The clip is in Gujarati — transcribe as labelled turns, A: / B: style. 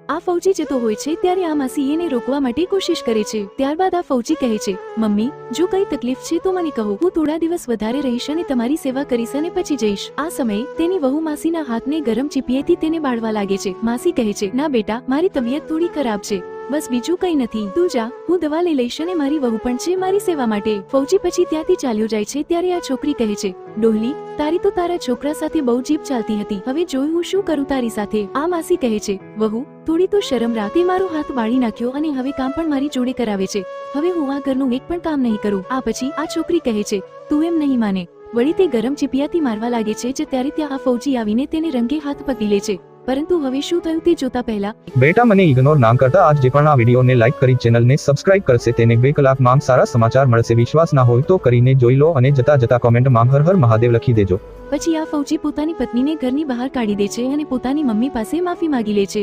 A: આ ફૌજી જતો હોય છે ત્યારે આ માસી એને રોકવા માટે કોશિશ કરે છે। ત્યારબાદ આ ફૌજી કહે છે, મમ્મી જો કઈ તકલીફ છે તો મને કહો, હું થોડા દિવસ વધારે રહીશ અને તમારી સેવા કરીશ અને પછી જઈશ। આ સમયે તેની વહુ માસીના હાથને ગરમ ચીપિયેથી તેને બાળવા લાગે છે। માસી કહે છે, ના બેટા, મારી તબિયત થોડી ખરાબ છે, બસ બીજું કઈ નથી, તું જા, હું દવા લઈ લઈશ અને મારી વહુ પણ છે મારી સેવા માટે। ફૌજી પછી ત્યાંથી ચાલ્યો જાય છે ત્યારે આ છોકરી કહે છે, ડોહલી, તારી તો તારા છોકરા સાથે બહુ જીભ ચાલતી હતી, હવે જોઈ હું શું કરું તારી સાથે। આ માસી કહે છે, વહુ થોડી તો શરમ રાખ, તે મારો હાથ બાળી નાખ્યો અને હવે કામ પણ મારી જોડે કરાવે છે, હવે હું આ ઘરનું એક પણ કામ નહીં કરું। આ પછી આ છોકરી કહે છે, તું એમ નહીં માને, વળી તે ગરમ ચીપિયાથી મારવા લાગે છે જ ત્યારે ત્યાં આ ફૌજી આવીને તેને રંગે હાથ પકડી લે છે। પરંતુ હવે શું થયું તે જોતા પહેલા
B: બેટા મને ઇગ્નોર ના કરતા, આજ જે પણ આ વિડીયોને લાઈક કરી ચેનલને સબસ્ક્રાઇબ કરશે તેને 2 કલાકમાં સારા સમાચાર મળશે। વિશ્વાસ ના હોય તો કરીને જોઈ લો અને જતા જતા કોમેન્ટમાં હર હર મહાદેવ લખી દેજો।
A: પછી આ ફૌજી પોતાની પત્નીને ઘરની બહાર કાઢી દે છે અને પોતાની મમ્મી પાસે માફી માંગી લે છે।